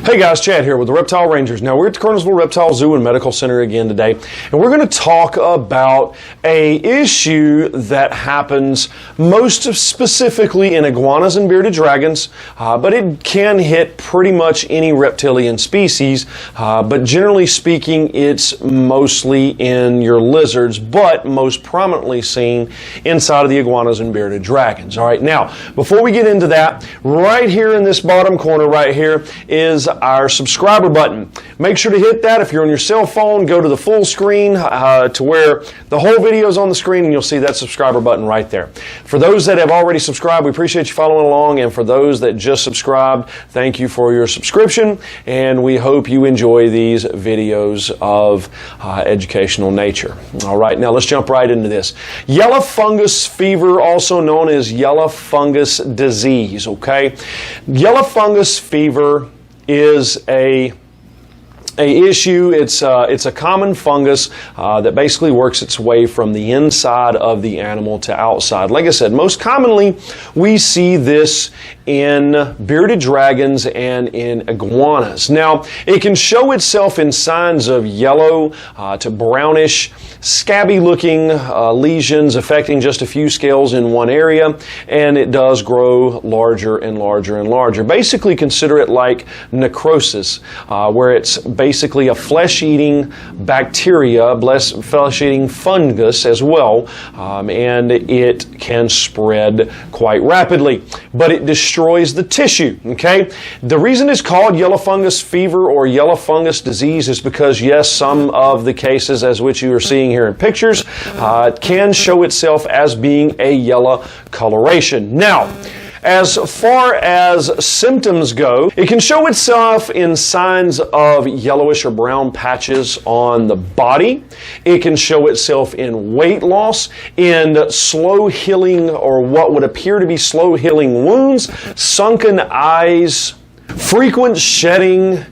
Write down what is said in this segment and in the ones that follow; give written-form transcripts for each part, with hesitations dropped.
Hey guys, Chad here with the Reptile Rangers. Now we're at the Kernersville Reptile Zoo and Medical Center again today, and we're going to talk about a issue that happens most specifically in iguanas and bearded dragons, but it can hit pretty much any reptilian species, but generally speaking it's mostly in your lizards, but most prominently seen inside of the iguanas and bearded dragons. Alright, now before we get into that, right here in this bottom corner right here is our subscriber button. Make sure to hit that. If you're on your cell phone, go to the full screen to where the whole video is on the screen, and you'll see that subscriber button right there. For those that have already subscribed, we appreciate you following along, and for those that just subscribed, thank you for your subscription, and we hope you enjoy these videos of educational nature. All right, now let's jump right into this. Yellow fungus fever, also known as yellow fungus disease, okay? Yellow fungus fever is a issue. It's a common fungus that basically works its way from the inside of the animal to outside. Like I said, most commonly we see this in bearded dragons and in iguanas. Now, it can show itself in signs of yellow to brownish, scabby looking lesions affecting just a few scales in one area, and it does grow larger and larger and larger. Basically consider it like necrosis, where it's basically a flesh-eating bacteria, flesh-eating fungus as well, and it can spread quite rapidly, but it destroys the tissue, okay? The reason it's called yellow fungus fever or yellow fungus disease is because, yes, some of the cases as which you are seeing here in pictures can show itself as being a yellow coloration. Now, as far as symptoms go, it can show itself in signs of yellowish or brown patches on the body. It can show itself in weight loss, in slow healing or what would appear to be slow healing wounds, sunken eyes, frequent shedding,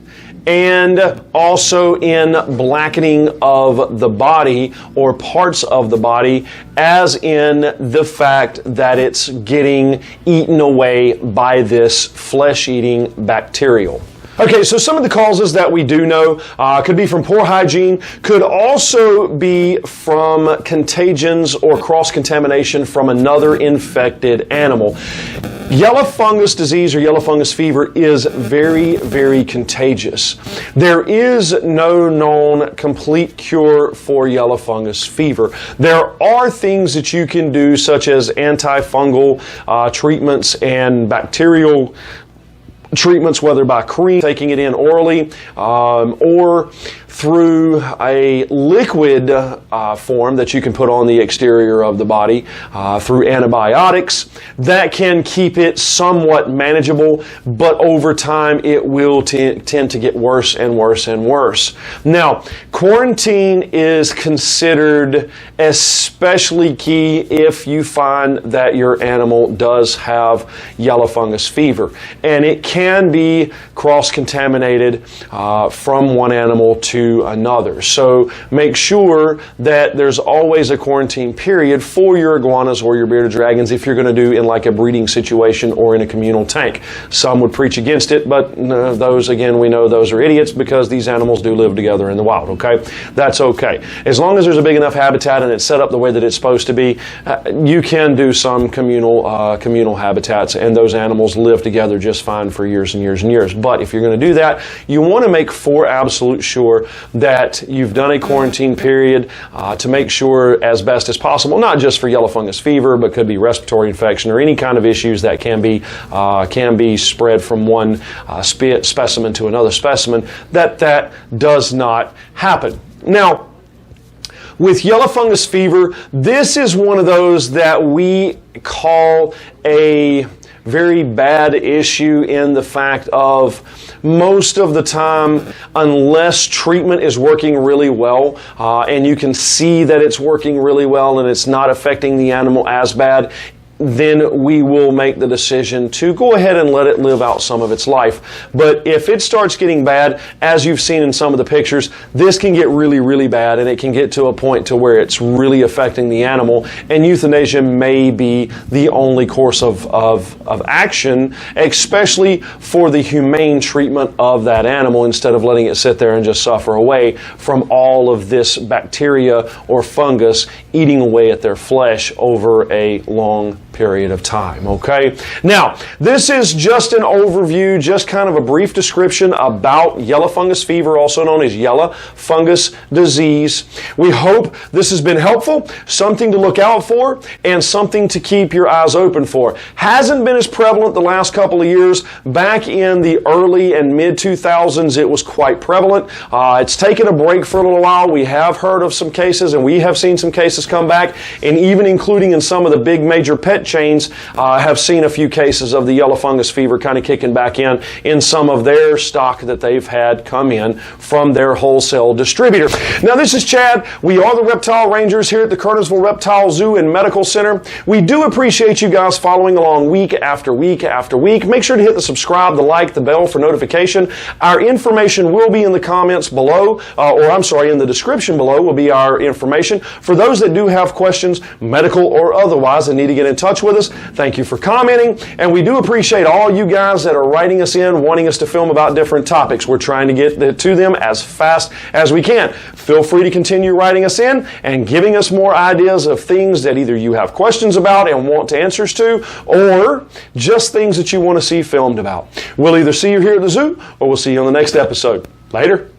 and also in blackening of the body or parts of the body, as in the fact that it's getting eaten away by this flesh-eating bacterial. Okay, so some of the causes that we do know could be from poor hygiene, could also be from contagions or cross-contamination from another infected animal. Yellow fungus disease or yellow fungus fever is very, very contagious. There is no known complete cure for yellow fungus fever. There are things that you can do, such as antifungal treatments and bacterial treatments, whether by cream, taking it in orally, or through a liquid form that you can put on the exterior of the body through antibiotics. That can keep it somewhat manageable, but over time it will tend to get worse and worse and worse. Now, quarantine is considered especially key if you find that your animal does have yellow fungus fever, and it can be cross-contaminated from one animal to another. So make sure that there's always a quarantine period for your iguanas or your bearded dragons if you're going to do in like a breeding situation or in a communal tank. Some would preach against it, but those, again, we know those are idiots because these animals do live together in the wild, okay? That's okay. As long as there's a big enough habitat and it's set up the way that it's supposed to be, you can do some communal habitats, and those animals live together just fine for years and years and years. But if you're going to do that, you want to make for absolute sure that you've done a quarantine period to make sure as best as possible, not just for yellow fungus fever, but could be respiratory infection or any kind of issues that can be spread from one specimen to another specimen, that does not happen. Now, with yellow fungus fever, this is one of those that we call a very bad issue in the fact of most of the time, unless treatment is working really well, and you can see that it's working really well and it's not affecting the animal as bad, then we will make the decision to go ahead and let it live out some of its life. But if it starts getting bad, as you've seen in some of the pictures, this can get really, really bad, and it can get to a point to where it's really affecting the animal, and euthanasia may be the only course of action, especially for the humane treatment of that animal, instead of letting it sit there and just suffer away from all of this bacteria or fungus eating away at their flesh over a long period of time, okay? Now, this is just an overview, just kind of a brief description about yellow fungus fever, also known as yellow fungus disease. We hope this has been helpful, something to look out for, and something to keep your eyes open for. Hasn't been as prevalent the last couple of years. Back in the early and mid-2000s, it was quite prevalent. It's taken a break for a little while. We have heard of some cases, and we have seen some cases come back, and even including in some of the big major pet chains have seen a few cases of the yellow fungus fever kind of kicking back in some of their stock that they've had come in from their wholesale distributor. Now, this is Chad. We are the Reptile Rangers here at the Kernersville Reptile Zoo and Medical Center. We do appreciate you guys following along week after week after week. Make sure to hit the subscribe, the like, the bell for notification. Our information will be in the comments below, in the description below will be our information. For those that do have questions, medical or otherwise, that need to get in touch with us, thank you for commenting, and we do appreciate all you guys that are writing us in, wanting us to film about different topics. We're trying to get to them as fast as we can. Feel free to continue writing us in and giving us more ideas of things that either you have questions about and want answers to, or just things that you want to see filmed about. We'll either see you here at the zoo, or we'll see you on the next episode. Later.